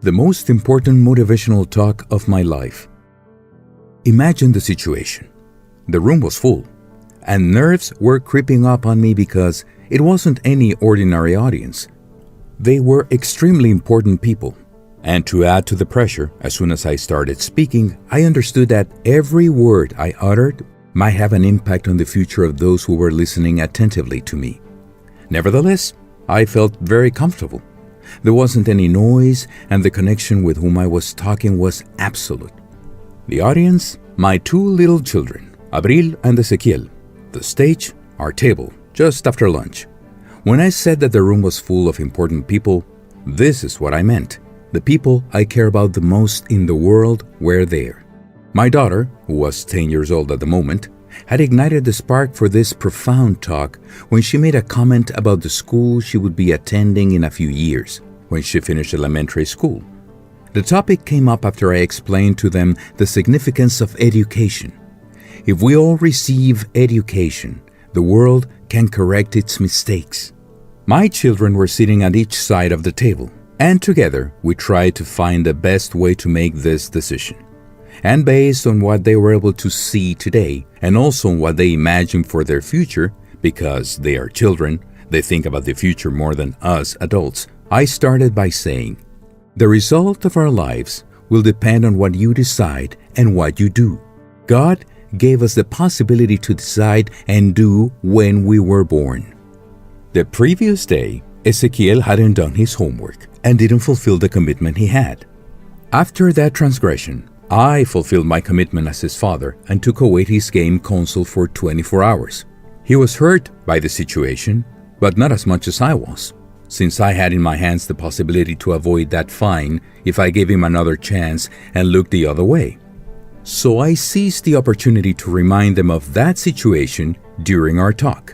The most important motivational talk of my life. Imagine the situation. The room was full, and nerves were creeping up on me because it wasn't any ordinary audience. They were extremely important people. And to add to the pressure, as soon as I started speaking, I understood that every word I uttered might have an impact on the future of those who were listening attentively to me. Nevertheless, I felt very comfortable. There wasn't any noise, and the connection with whom I was talking was absolute. The audience, my two little children, Abril and Ezequiel. The stage, our table, just after lunch. When I said that the room was full of important people, this is what I meant. The people I care about the most in the world were there. My daughter, who was 10 years old at the moment, had ignited the spark for this profound talk when she made a comment about the school she would be attending in a few years, when she finished elementary school. The topic came up after I explained to them the significance of education. If we all receive education, the world can correct its mistakes. My children were sitting at each side of the table, and together we tried to find the best way to make this decision. And based on what they were able to see today, and also on what they imagine for their future, because they are children, they think about the future more than us adults, I started by saying, the result of our lives will depend on what you decide and what you do. God gave us the possibility to decide and do when we were born. The previous day, Ezequiel hadn't done his homework and didn't fulfill the commitment he had. After that transgression, I fulfilled my commitment as his father and took away his game console for 24 hours. He was hurt by the situation, but not as much as I was, since I had in my hands the possibility to avoid that fine if I gave him another chance and looked the other way. So I seized the opportunity to remind them of that situation during our talk.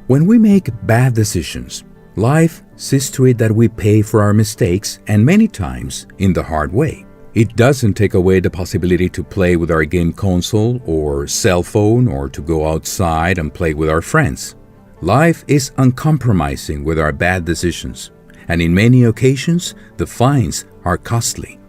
When we make bad decisions, life sees to it that we pay for our mistakes, and many times in the hard way. It doesn't take away the possibility to play with our game console or cell phone or to go outside and play with our friends. Life is uncompromising with our bad decisions, and in many occasions, the fines are costly.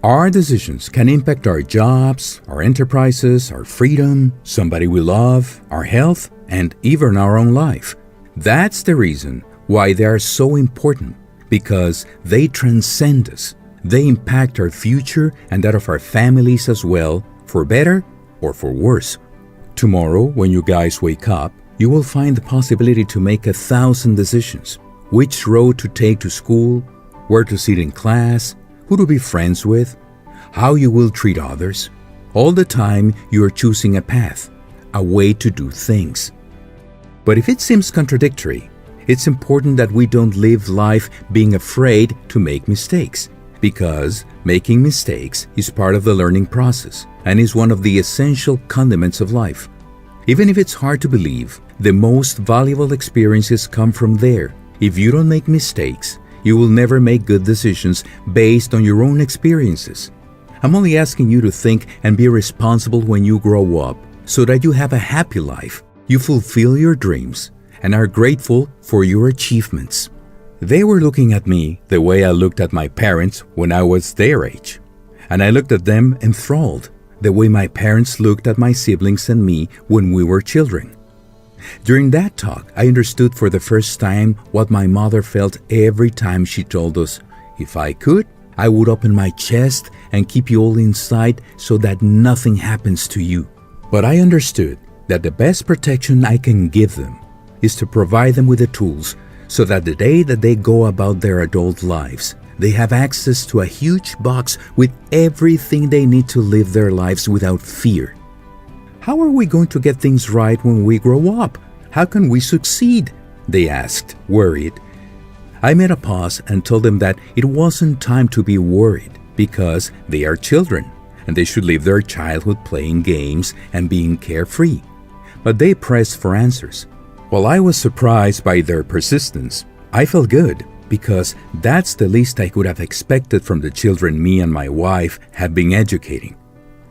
Our decisions can impact our jobs, our enterprises, our freedom, somebody we love, our health, and even our own life. That's the reason why they are so important, because they transcend us. They impact our future and that of our families as well, for better or for worse. Tomorrow, when you guys wake up, you will find the possibility to make 1,000 decisions. Which road to take to school, where to sit in class, who to be friends with, how you will treat others. All the time you are choosing a path, a way to do things. But if it seems contradictory, it's important that we don't live life being afraid to make mistakes, because making mistakes is part of the learning process and is one of the essential condiments of life. Even if it's hard to believe, the most valuable experiences come from there. If you don't make mistakes, you will never make good decisions based on your own experiences. I'm only asking you to think and be responsible when you grow up so that you have a happy life, you fulfill your dreams, and are grateful for your achievements. They were looking at me the way I looked at my parents when I was their age, and I looked at them enthralled, the way my parents looked at my siblings and me when we were children. During that talk, I understood for the first time what my mother felt every time she told us, if I could, I would open my chest and keep you all inside so that nothing happens to you. But I understood that the best protection I can give them is to provide them with the tools so that the day that they go about their adult lives, they have access to a huge box with everything they need to live their lives without fear. How are we going to get things right when we grow up? How can we succeed? They asked, worried. I made a pause and told them that it wasn't time to be worried because they are children and they should live their childhood playing games and being carefree. But they pressed for answers. While I was surprised by their persistence, I felt good because that's the least I could have expected from the children me and my wife have been educating.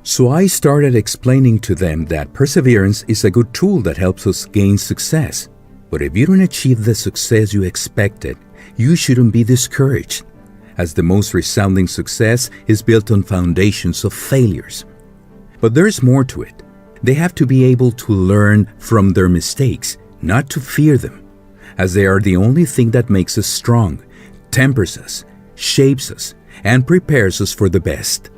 So I started explaining to them that perseverance is a good tool that helps us gain success. But if you don't achieve the success you expected, you shouldn't be discouraged. as the most resounding success is built on foundations of failures. But there's more to it. They have to be able to learn from their mistakes, not to fear them, as they are the only thing that makes us strong, tempers us, shapes us, and prepares us for the best.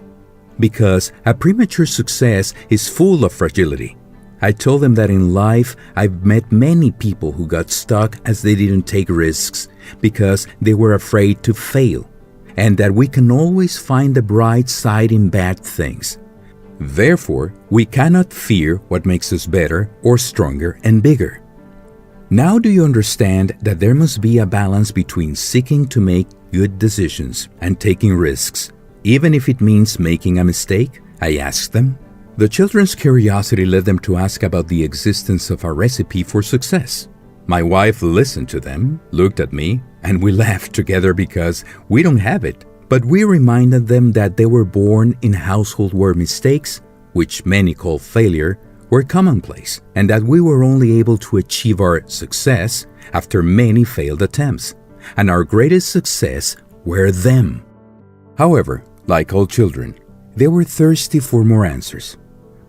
Because a premature success is full of fragility. I told them that in life I've met many people who got stuck as they didn't take risks because they were afraid to fail, and that we can always find the bright side in bad things. Therefore, we cannot fear what makes us better or stronger and bigger. Now do you understand that there must be a balance between seeking to make good decisions and taking risks, even if it means making a mistake? I asked them. The children's curiosity led them to ask about the existence of a recipe for success. My wife listened to them, looked at me, and we laughed together because we don't have it. But we reminded them that they were born in a household where mistakes, which many call failure, were commonplace, and that we were only able to achieve our success after many failed attempts, and our greatest success were them. However, like all children, they were thirsty for more answers.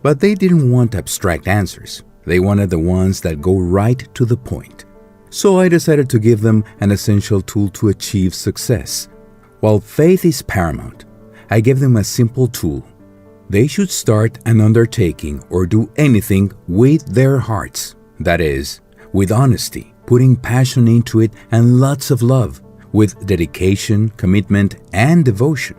But they didn't want abstract answers. They wanted the ones that go right to the point. So I decided to give them an essential tool to achieve success. While faith is paramount, I gave them a simple tool. They should start an undertaking or do anything with their hearts. That is, with honesty, putting passion into it and lots of love, with dedication, commitment, and devotion.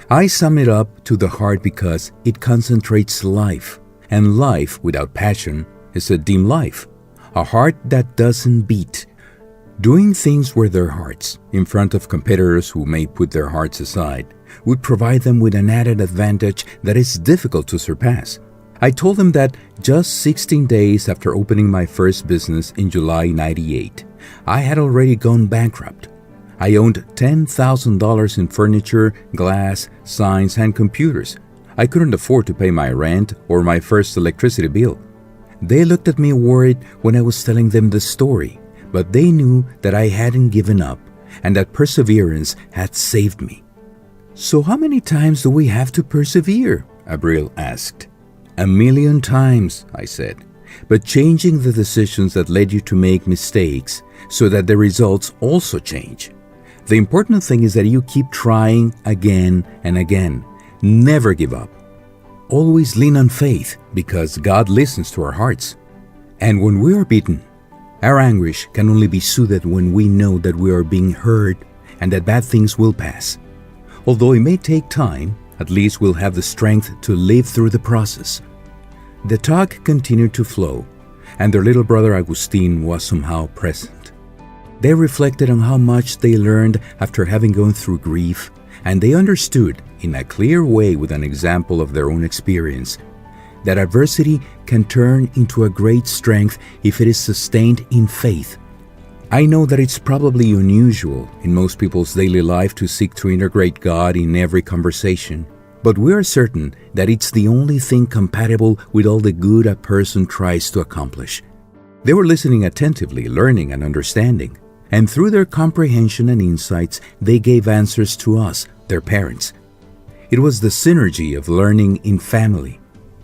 I sum it up to the heart because it concentrates life, and life without passion is a dim life, a heart that doesn't beat. Doing things with their hearts, in front of competitors who may put their hearts aside, would provide them with an added advantage that is difficult to surpass. I told them that just 16 days after opening my first business in July '98, I had already gone bankrupt. I owned $10,000 in furniture, glass, signs, and computers. I couldn't afford to pay my rent or my first electricity bill. They looked at me worried when I was telling them the story, but they knew that I hadn't given up and that perseverance had saved me. So how many times do we have to persevere? Abril asked. 1,000,000 times, I said, but changing the decisions that led you to make mistakes so that the results also change. The important thing is that you keep trying again and again. Never give up. Always lean on faith because God listens to our hearts. And when we are beaten, our anguish can only be soothed when we know that we are being heard and that bad things will pass. Although it may take time, at least we'll have the strength to live through the process. The talk continued to flow, and their little brother Agustin was somehow present. They reflected on how much they learned after having gone through grief, and they understood, in a clear way with an example of their own experience, that adversity can turn into a great strength if it is sustained in faith. I know that it's probably unusual in most people's daily life to seek to integrate God in every conversation, but we are certain that it's the only thing compatible with all the good a person tries to accomplish. They were listening attentively, learning and understanding, and through their comprehension and insights, they gave answers to us, their parents. It was the synergy of learning in family,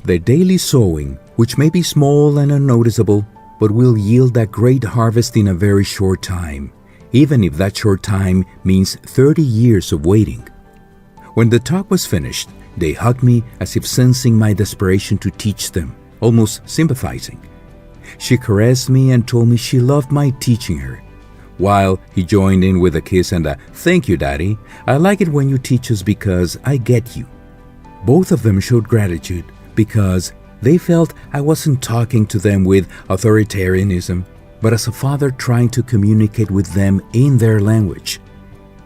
the daily sowing, which may be small and unnoticeable, but will yield a great harvest in a very short time, even if that short time means 30 years of waiting. When the talk was finished, they hugged me as if sensing my desperation to teach them, almost sympathizing. She caressed me and told me she loved my teaching her, while he joined in with a kiss and a "Thank you, Daddy. I like it when you teach us because I get you." Both of them showed gratitude because they felt I wasn't talking to them with authoritarianism, but as a father trying to communicate with them in their language.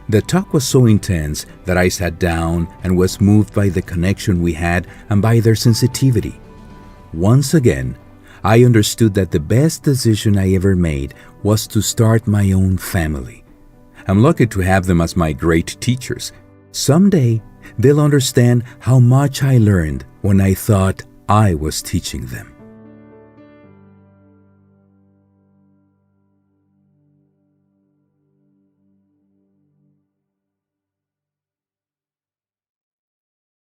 The talk was so intense that I sat down and was moved by the connection we had and by their sensitivity. Once again, I understood that the best decision I ever made was to start my own family. I'm lucky to have them as my great teachers. Someday, they'll understand how much I learned when I thought I was teaching them.